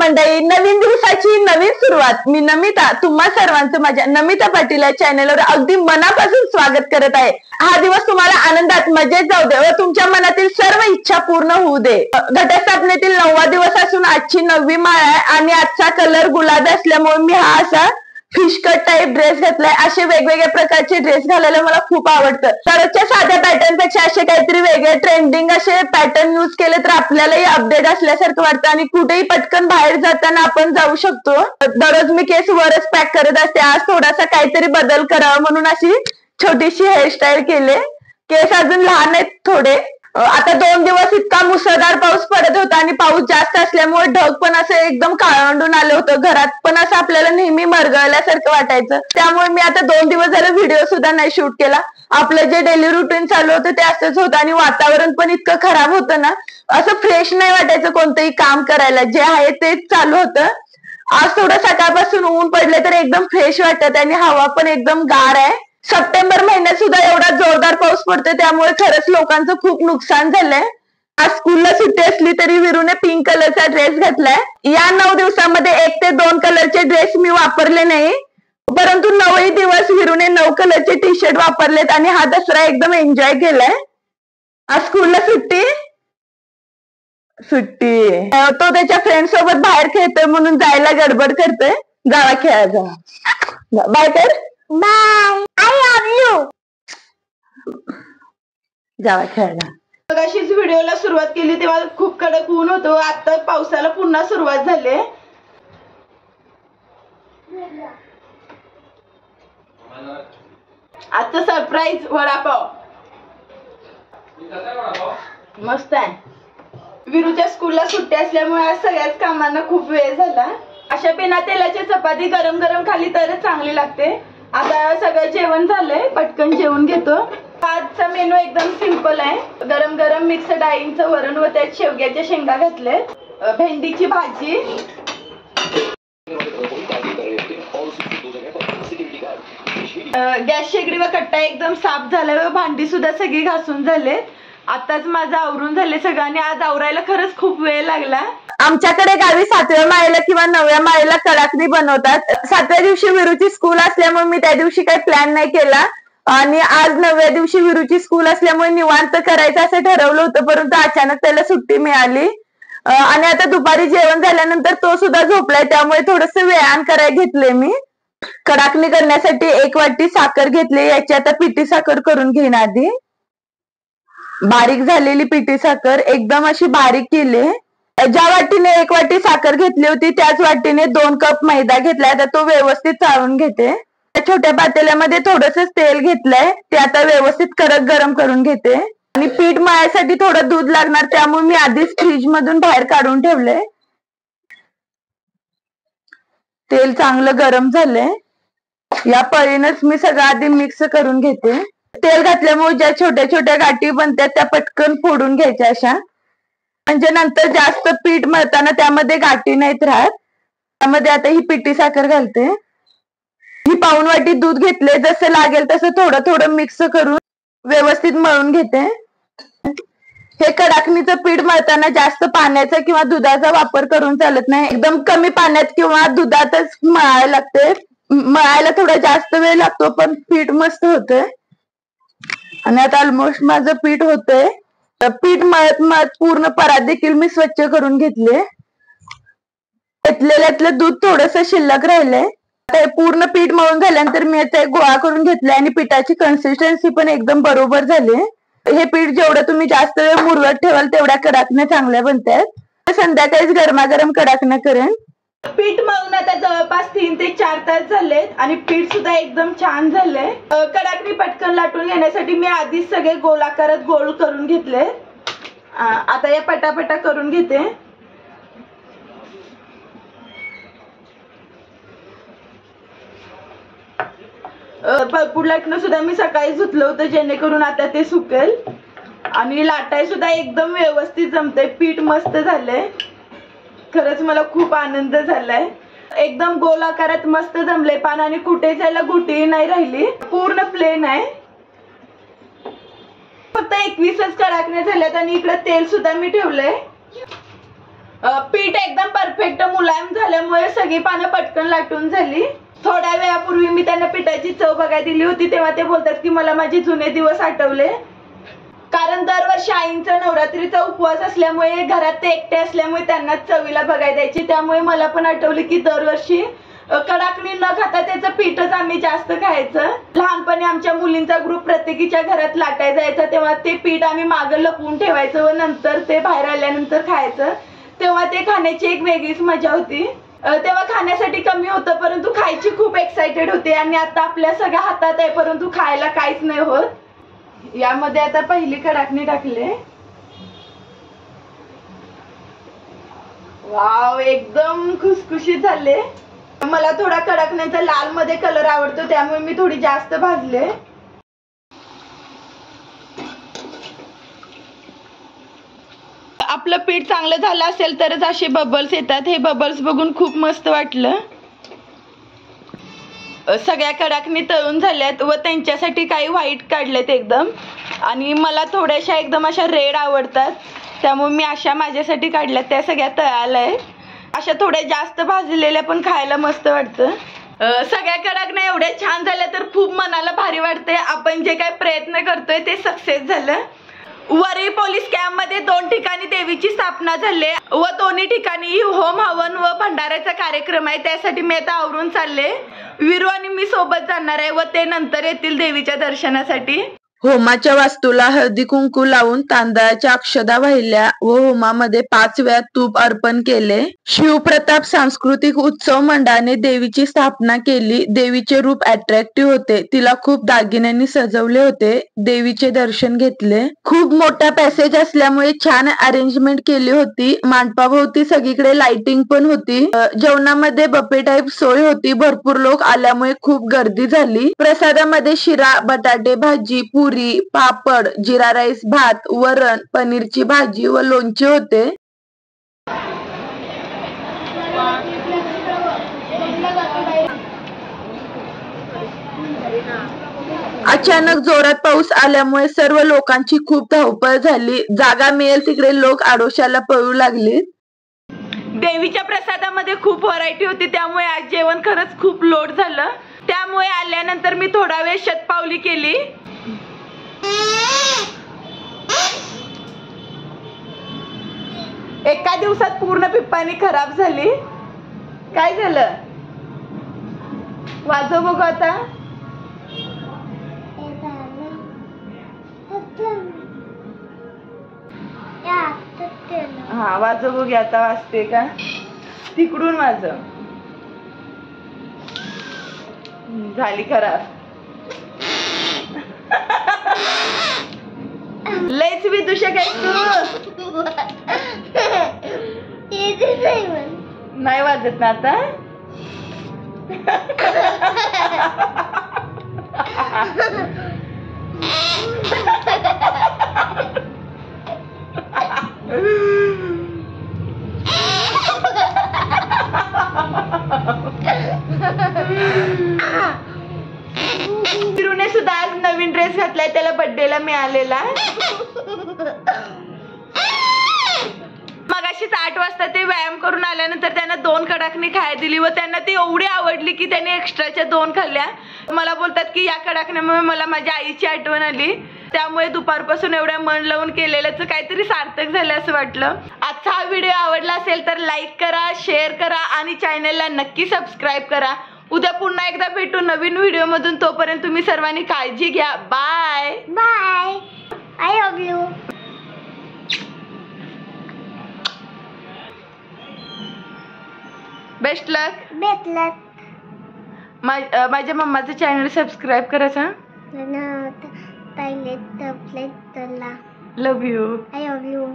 मंडळी, नवीन दिवसाची नवीन सुरुवात. मी नमिता तुम्हा सर्वांचं माझ्या नमिता पाटील या चॅनलवर अगदी मनापासून स्वागत करत आहे. हा दिवस तुम्हाला आनंदात मजेत जाऊ दे व तुमच्या मनातील सर्व इच्छा पूर्ण होऊ दे. घटस्थापनेतील 9वा दिवस असून आजची 9वी माळ आहे आणि आजचा कलर गुलाबी असल्यामुळे मी हा असा फिश कट टाइप ड्रेस घातलाय. असे वेगवेगळ्या प्रकारचे ड्रेस घालायला मला खूप आवडतं. दररोजच्या साध्या पॅटर्न पेक्षा असे काहीतरी वेगळे ट्रेंडिंग असे पॅटर्न यूज केले तर आपल्यालाही अपडेट असल्यासारखं वाटतं आणि कुठेही पटकन बाहेर जाताना आपण जाऊ शकतो. दररोज मी केस वरच पॅक करत असते. आज थोडासा काहीतरी बदल करावा म्हणून अशी छोटीशी हेअरस्टाईल केले. केस अजून लहान आहेत थोडे. आता 2 दिवस इतका मुसळधार पाऊस पडत होता आणि पाऊस जास्त असल्यामुळे ढग पण असं एकदम काळवंडून आलं होतं. घरात पण असं आपल्याला नेहमी मरगळल्यासारखं वाटायचं. त्यामुळे मी आता 2 दिवस झाले व्हिडिओ सुद्धा नाही शूट केला. आपलं जे डेली रुटीन चालू होतं ते असंच होतं आणि वातावरण पण इतकं खराब होतं ना, असं फ्रेश नाही वाटायचं कोणतंही काम करायला. जे आहे तेच चालू होतं. आज थोडं सकाळपासून ऊन पडले तर एकदम फ्रेश वाटत आणि हवा पण एकदम गार आहे. सप्टेंबर महिन्यात सुद्धा एवढा जोरदार पाऊस पडतोय त्यामुळे खरंच लोकांचं खूप नुकसान झालंय. आज स्कूलला सुट्टी असली तरी विरूने पिंक कलरचा ड्रेस घातलाय. या 9 दिवसामध्ये 1 ते 2 कलरचे ड्रेस मी वापरले नाही, परंतु 9ही दिवस विरूने 9 कलरचे टी शर्ट वापरलेत आणि हा दसरा एकदम एन्जॉय केलाय. आज स्कूलला सुट्टी तो त्याच्या फ्रेंड सोबत बाहेर खेळतोय म्हणून जायला गडबड करतोय. जावा खेळा जावा. बाय कर. बाय. I love you. जावा खेळा. मगाशीच व्हिडिओला सुरुवात केली तेव्हा खूप कडक ऊन होतं. आता पावसाला पुन्हा सुरुवात झाली. आजचं सरप्राईज वडापाव मस्त आहे. विरूच्या स्कूलला सुट्टी असल्यामुळे आज सगळ्याच कामांना खूप वेळ झाला. अशा बिना तेलाची चपाती गरम गरम खाली तरच चांगली लागते. आता सगळं जेवण झालंय, पटकन जेवून घेतो. आजचा मेनू एकदम सिंपल आहे. गरम गरम मिक्स डाळींचं वरण व त्यात शेवग्याच्या शेंगा घातले, भेंडीची भाजी, गॅस शेगडी व कट्टा एकदम साफ झालाय व भांडी सुद्धा सगळी घासून झाले. आताच माझं आवरून झाले सगळं आणि आज आवरायला खरंच खूप वेळ लागला. आमच्याकडे गावी 7व्या माळेला किंवा 9व्या माळेला कडाकणी बनवतात. 7व्या दिवशी विरूची स्कूल असल्यामुळे मी त्या दिवशी काही प्लॅन नाही केला आणि आज 9व्या दिवशी विरूची स्कूल असल्यामुळे निवांत करायचं असं ठरवलं होतं, परंतु अचानक त्याला सुट्टी मिळाली आणि आता दुपारी जेवण झाल्यानंतर तो सुद्धा झोपलाय. त्यामुळे थोडस वेळान करायला घेतले. मी कडाकणी करण्यासाठी 1 वाटी साखर घेतली. याची आता पिठी साखर करून घेईन. आधी बारीक झालेली पिठी साखर एकदम अशी बारीक केली. ज्या वाटीने 1 वाटी साखर घेतली होती त्याच वाटीने 2 कप मैदा घेतलाय. आता तो व्यवस्थित चाळून घेते. छोट्या पातेल्यामध्ये थोडस तेल घेतलंय, ते आता व्यवस्थित कडक गरम करून घेते. आणि पीठ मळायसाठी थोडं दूध लागणार त्यामुळे मी आधीच फ्रीज मधून बाहेर काढून ठेवलंय. तेल चांगलं गरम झालंय. या पळीनच मी सगळं आधी मिक्स करून घेते. तेल घातल्यामुळे ज्या छोट्या छोट्या गाठी बनतात त्या पटकन फोडून घ्यायच्या अशा, म्हणजे नंतर जास्त पीठ मळताना त्यामध्ये गाठी नाहीत राहत. त्यामध्ये आता ही पिठी साखर घालते. ही पाऊण वाटी दूध घेतले. जसं लागेल तसं थोडं थोडं मिक्स करून व्यवस्थित मळून घेते. हे कडाकणीचं पीठ मळताना जास्त पाण्याचा किंवा दुधाचा वापर करून चालत नाही. एकदम कमी पाण्यात किंवा दुधातच मळायला लागते. मळायला थोडा जास्त वेळ लागतो पण पीठ मस्त होतंय. आणि आता ऑलमोस्ट माझं पीठ होतंय. पीठ मळत मळत पूर्ण परात देखील मी स्वच्छ करून घेतले. घेतलेल्यातलं दूध थोडस शिल्लक राहिलंय. आता हे पूर्ण पीठ मळून झाल्यानंतर मी आता गोळा करून घेतलाय आणि पिठाची कन्सिस्टन्सी पण एकदम बरोबर झाली. हे पीठ जेवढं तुम्ही जास्त वेळ मुरवत ठेवाल तेवढ्या कडाकण्या चांगल्या बनतात. संध्याकाळीच गरमागरम कडाकण्या करेन. पीठ मळून आता जवळपास 3 ते 4 तास झालेत आणि पीठ सुद्धा एकदम छान झालंय. कडाकणी पटकन लाटून घेण्यासाठी मी आधीच सगळे गोल आकारात गोल करून घेतले. आता या पटापटा करून घेते. भरपूर लाटणं सुद्धा मी सकाळी धुतलं होतं जेणेकरून आता ते सुकेल. आणि लाटाय सुद्धा एकदम व्यवस्थित जमतंय. पीठ मस्त झालंय. खरंच मला खूप आनंद झालाय. एकदम गोल आकारात मस्त जमले पान आणि कुठे जायला गुटी नाही राहिली. पूर्ण प्लेन आहे. फक्त 21च कडाकण्या झाल्यात आणि इकडे तेल सुद्धा मी ठेवलंय. पीठ एकदम परफेक्ट मुलायम झाल्यामुळे सगळी पानं पटकन लाटून झाली. थोड्या वेळापूर्वी मी त्यांना पिठाची चव बघायला दिली होती, तेव्हा ते बोलतात की मला माझे जुने दिवस आठवले. कारण दरवर्षी आईंचा नवरात्रीचा उपवास असल्यामुळे घरात ते एकटे असल्यामुळे त्यांना चवीला बघायला द्यायची. त्यामुळे मला पण आठवले की दरवर्षी कडाकणी न खाता त्याचं पीठच आम्ही जास्त खायचं. लहानपणी आमच्या मुलींचा ग्रुप प्रत्येकीच्या घरात लाटायला जायचा, तेव्हा ते पीठ आम्ही मागं लपवून ठेवायचं व नंतर ते बाहेर आल्यानंतर खायचं. तेव्हा ते खाण्याची एक वेगळीच मजा होती. तेव्हा खाण्यासाठी कमी होतं परंतु खायची खूप एक्साइटेड होते. आणि आता आपल्या सगळ्या हातात आहे परंतु खायला काहीच नाही होत. यामध्ये आता पहिली कडाकणी टाकले. वाव, एकदम खुसखुशीत झाले. मला थोडा कडाकण्याचा लाल मध्ये कलर आवडतो त्यामुळे मी थोडी जास्त भाजले. आपलं पीठ चांगलं झालं असेल तरच असे बबल्स येतात. हे बबल्स बघून खूप मस्त वाटलं. सगळ्या कडाकणी तळून झाल्यात व त्यांच्यासाठी काही व्हाईट काढलेत एकदम. आणि मला थोड्याशा एकदम अशा रेड आवडतात त्यामुळे मी अशा माझ्यासाठी काढल्यात. त्या सगळ्या तळालाय. अशा थोड्या जास्त भाजलेल्या पण खायला मस्त वाटतं. सगळ्या कडाकण्या एवढ्या छान झाल्या तर खूप मनाला भारी वाटते. आपण जे काही प्रयत्न करतोय ते सक्सेस झालं. वरळी पोलीस कॅम्प मध्ये 2 ठिकाणी देवीची स्थापना झाली व दोन्ही ठिकाणी होम हवन व भंडाऱ्याचा कार्यक्रम आहे. त्यासाठी मी आता आवरून चालले. विरू आणि मी सोबत जाणार आहे व ते नंतर येतील देवीच्या दर्शनासाठी. होमाच्या वास्तूला हळदी कुंकू लावून तांदळाच्या अक्षदा वाहिल्या व होमामध्ये 5 वेळा तूप अर्पण केले. शिवप्रताप सांस्कृतिक उत्सव मंडळाने देवीची स्थापना केली. देवीचे रूप अट्रॅक्टिव्ह होते. तिला खूप दागिन्यांनी सजवले होते. देवीचे दर्शन घेतले. खूप मोठा पॅसेज असल्यामुळे छान अरेंजमेंट केली होती. मांडपाभोवती सगळीकडे लाइटिंग पण होती. जेवणामध्ये बफे टाईप सोय होती. भरपूर लोक आल्यामुळे खूप गर्दी झाली. प्रसादामध्ये शिरा, बटाटे भाजी, पुरी, पापड, जिरा राईस, भात, वरण, पनीरची भाजी व लोणचे होते. अचानक जोरात पाऊस आल्यामुळे सर्व लोकांची खूप धावपळ झाली. जागा मिळेल तिकडे लोक आडोशाला पळू लागले. देवीच्या प्रसादामध्ये खूप व्हरायटी होती त्यामुळे आज जेवण खरंच खूप लोड झालं. त्यामुळे आल्यानंतर मी थोडा वेळ शतपावली केली. एका दिवसात पूर्ण पिप्पानी खराब झाली. काय झालं? वाजव बघू आता. हा, वाजव बघू आता. वाजते का? तिकडून वाजव. झाली खराब. लयच विदूषक आहेस तू. नाही वाजत ना आता. विरूने सुद्धा आज नवीन ड्रेस घातलाय. त्याला बर्थडेला मिळालेला. मगाशीच 8 वाजता ते व्यायाम करून आल्यानंतर त्यांना 2 कडाकणी खायला दिली व त्यांना ती एवढी आवडली की त्यांनी एक्स्ट्राच्या 2 खाल्ल्या. मला बोलतात की या कडाकण्यामुळे मला माझ्या आईची आठवण आली. त्यामुळे दुपारपासून एवढ्या मन लावून केलेल्याचं काहीतरी सार्थक झालं असं वाटलं. आजचा हा व्हिडिओ आवडला असेल तर लाईक करा, शेअर करा आणि चॅनलला नक्की सबस्क्राईब करा. उद्या पुन्हा एकदा भेटू नवीन व्हिडिओ मधून. तोपर्यंत तुम्ही सर्वांनी काळजी घ्या. Bye bye. I love you. Best luck. Best luck. माझ्या मम्माचं चॅनल सबस्क्राईब करायचं. पहिले तर love you. I love you.